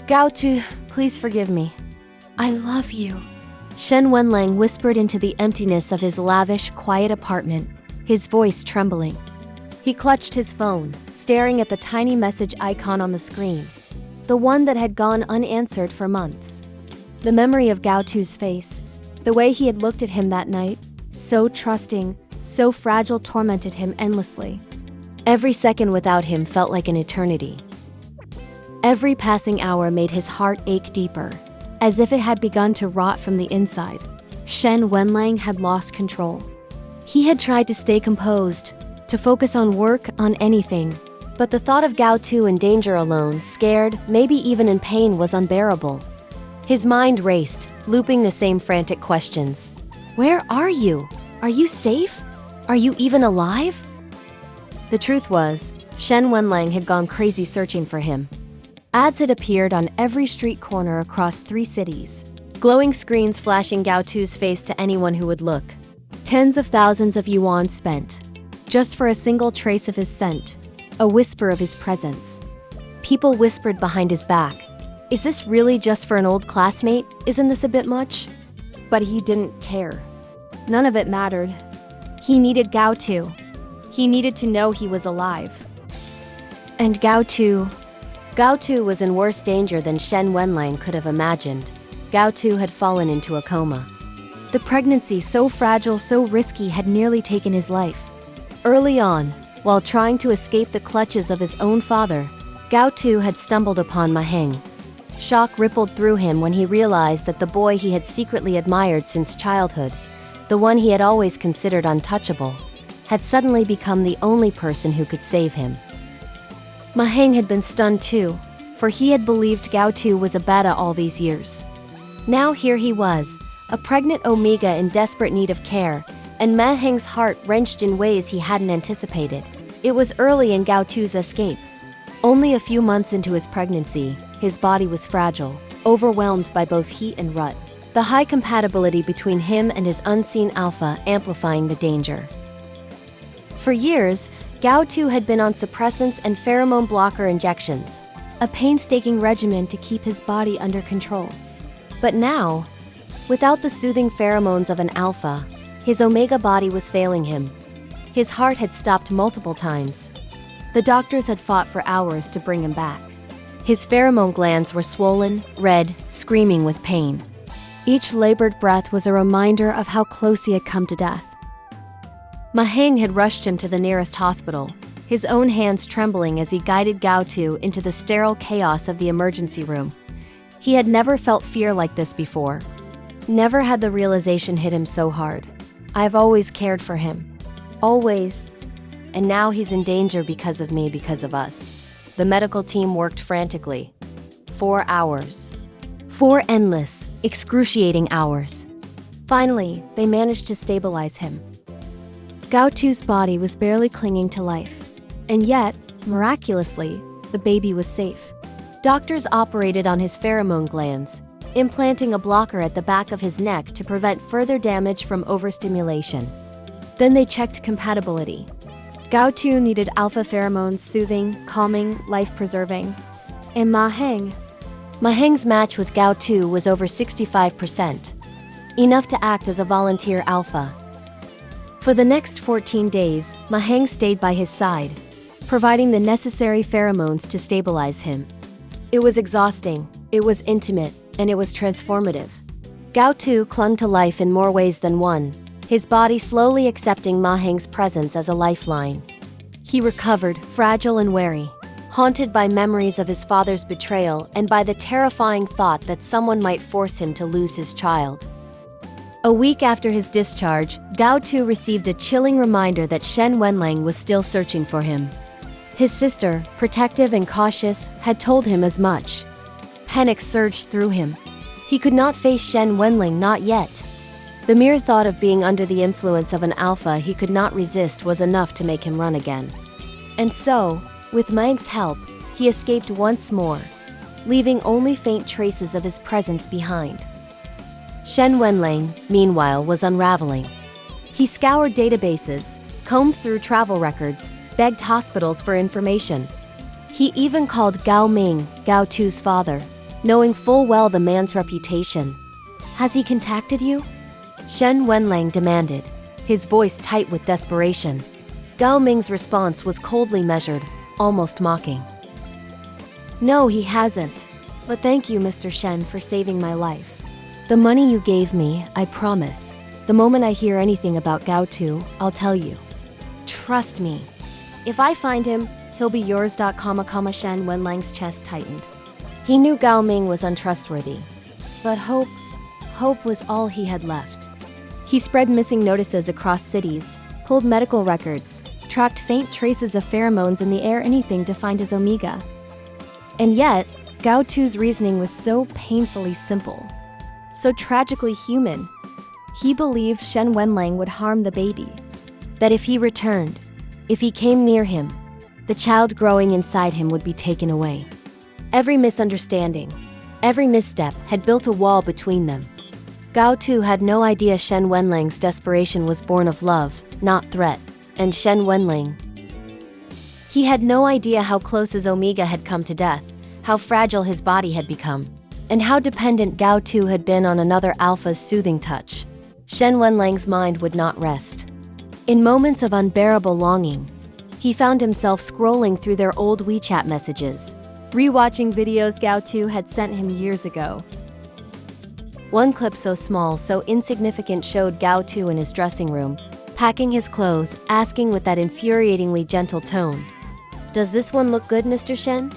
Gao Tu, please forgive me. I love you. Shen WenLang whispered into the emptiness of his lavish, quiet apartment, his voice trembling. He clutched his phone, staring at the tiny message icon on the screen, the one that had gone unanswered for months. The memory of Gao Tu's face, the way he had looked at him that night, so trusting, so fragile, tormented him endlessly. Every second without him felt like an eternity. Every passing hour made his heart ache deeper, as if it had begun to rot from the inside. Shen WenLang had lost control. He had tried to stay composed, to focus on work, on anything, but the thought of Gao Tu in danger alone, scared, maybe even in pain, was unbearable. His mind raced, looping the same frantic questions. Where are you? Are you safe? Are you even alive? The truth was, Shen WenLang had gone crazy searching for him. Ads had appeared on every street corner across 3 cities, glowing screens flashing Gao Tu's face to anyone who would look. Tens of thousands of yuan spent, just for a single trace of his scent, a whisper of his presence. People whispered behind his back, "Is this really just for an old classmate? Isn't this a bit much?" But he didn't care. None of it mattered. He needed Gao Tu. He needed to know he was alive. And Gao Tu was in worse danger than Shen WenLang could have imagined. Gao Tu had fallen into a coma. The pregnancy, so fragile, so risky, had nearly taken his life. Early on, while trying to escape the clutches of his own father, Gao Tu had stumbled upon Ma Heng. Shock rippled through him when he realized that the boy he had secretly admired since childhood, the one he had always considered untouchable, had suddenly become the only person who could save him. Ma Heng had been stunned too, for he had believed Gao Tu was a beta all these years. Now here he was, a pregnant Omega in desperate need of care, and Ma Heng's heart wrenched in ways he hadn't anticipated. It was early in Gao Tu's escape. Only a few months into his pregnancy, his body was fragile, overwhelmed by both heat and rut, the high compatibility between him and his unseen alpha amplifying the danger. For years, Gao Tu had been on suppressants and pheromone blocker injections, a painstaking regimen to keep his body under control. But now, without the soothing pheromones of an alpha, his Omega body was failing him. His heart had stopped multiple times. The doctors had fought for hours to bring him back. His pheromone glands were swollen, red, screaming with pain. Each labored breath was a reminder of how close he had come to death. Ma Heng had rushed him to the nearest hospital, his own hands trembling as he guided Gao Tu into the sterile chaos of the emergency room. He had never felt fear like this before. Never had the realization hit him so hard. I've always cared for him. Always. And now he's in danger because of me, because of us. The medical team worked frantically. 4 hours. 4 endless, excruciating hours. Finally, they managed to stabilize him. Gao Tu's body was barely clinging to life. And yet, miraculously, the baby was safe. Doctors operated on his pheromone glands, implanting a blocker at the back of his neck to prevent further damage from overstimulation. Then they checked compatibility. Gao Tu needed alpha pheromones, soothing, calming, life-preserving. And Ma Heng's match with Gao Tu was over 65%, enough to act as a volunteer alpha. For the next 14 days, Ma Heng stayed by his side, providing the necessary pheromones to stabilize him. It was exhausting, it was intimate, and it was transformative. Gao Tu clung to life in more ways than one, his body slowly accepting Ma Heng's presence as a lifeline. He recovered, fragile and wary, haunted by memories of his father's betrayal and by the terrifying thought that someone might force him to lose his child. A week after his discharge, Gao Tu received a chilling reminder that Shen WenLang was still searching for him. His sister, protective and cautious, had told him as much. Panic surged through him. He could not face Shen WenLang, not yet. The mere thought of being under the influence of an alpha he could not resist was enough to make him run again. And so, with Ma Heng's help, he escaped once more, leaving only faint traces of his presence behind. Shen WenLang, meanwhile, was unraveling. He scoured databases, combed through travel records, begged hospitals for information. He even called Gao Ming, Gao Tu's father, knowing full well the man's reputation. Has he contacted you? Shen WenLang demanded, his voice tight with desperation. Gao Ming's response was coldly measured, almost mocking. No, he hasn't. But thank you, Mr. Shen, for saving my life. The money you gave me, I promise. The moment I hear anything about Gao Tu, I'll tell you. Trust me. If I find him, he'll be yours. Shen WenLang's chest tightened. He knew Gao Ming was untrustworthy. But hope was all he had left. He spread missing notices across cities, pulled medical records, tracked faint traces of pheromones in the air, anything to find his Omega. And yet, Gao Tu's reasoning was so painfully simple, so tragically human. He believed Shen WenLang would harm the baby. That if he returned, if he came near him, the child growing inside him would be taken away. Every misunderstanding, every misstep had built a wall between them. Gao Tu had no idea Shen WenLang's desperation was born of love, not threat, and Shen WenLang. He had no idea how close his Omega had come to death, how fragile his body had become, and how dependent Gao Tu had been on another alpha's soothing touch. Shen WenLang's mind would not rest. In moments of unbearable longing, he found himself scrolling through their old WeChat messages, rewatching videos Gao Tu had sent him years ago. One clip so small, so insignificant showed Gao Tu in his dressing room, packing his clothes, asking with that infuriatingly gentle tone, "Does this one look good, Mr. Shen?"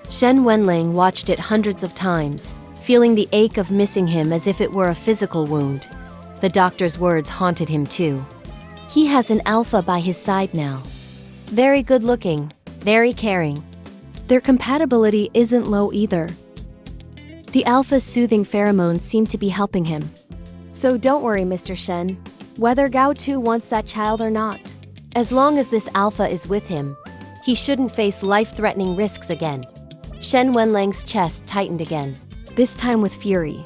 Shen WenLang watched it hundreds of times, feeling the ache of missing him as if it were a physical wound. The doctor's words haunted him too. He has an alpha by his side now. Very good looking, very caring. Their compatibility isn't low either. The alpha's soothing pheromones seem to be helping him. So don't worry, Mr. Shen, whether Gao Tu wants that child or not. As long as this alpha is with him, he shouldn't face life-threatening risks again. Shen WenLang's chest tightened again, this time with fury.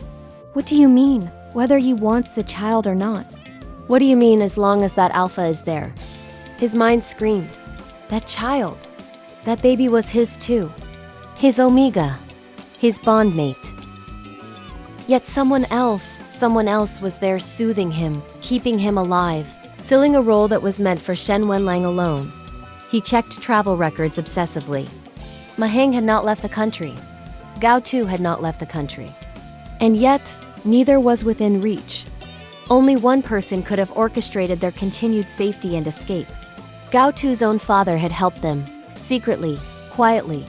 What do you mean, whether he wants the child or not? What do you mean as long as that alpha is there? His mind screamed. That child, that baby was his too. His Omega, his bondmate. Yet someone else was there soothing him, keeping him alive, filling a role that was meant for Shen WenLang alone. He checked travel records obsessively. Ma Heng had not left the country. Gao Tu had not left the country. And yet, neither was within reach. Only one person could have orchestrated their continued safety and escape. Gao Tu's own father had helped them, secretly, quietly,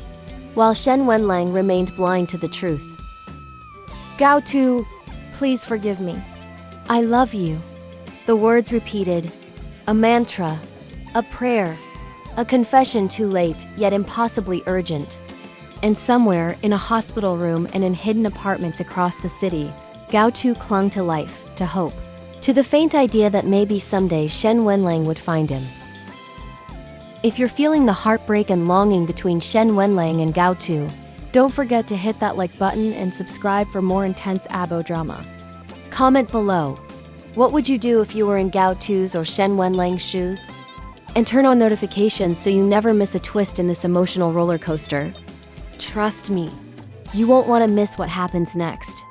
while Shen WenLang remained blind to the truth. Gao Tu, please forgive me. I love you. The words repeated, a mantra, a prayer, a confession too late, yet impossibly urgent. And somewhere, in a hospital room and in hidden apartments across the city, Gao Tu clung to life, to hope, to the faint idea that maybe someday Shen WenLang would find him. If you're feeling the heartbreak and longing between Shen WenLang and Gao Tu, don't forget to hit that like button and subscribe for more intense ABO drama. Comment below, what would you do if you were in Gao Tu's or Shen WenLang's shoes? And turn on notifications so you never miss a twist in this emotional roller coaster. Trust me, you won't want to miss what happens next.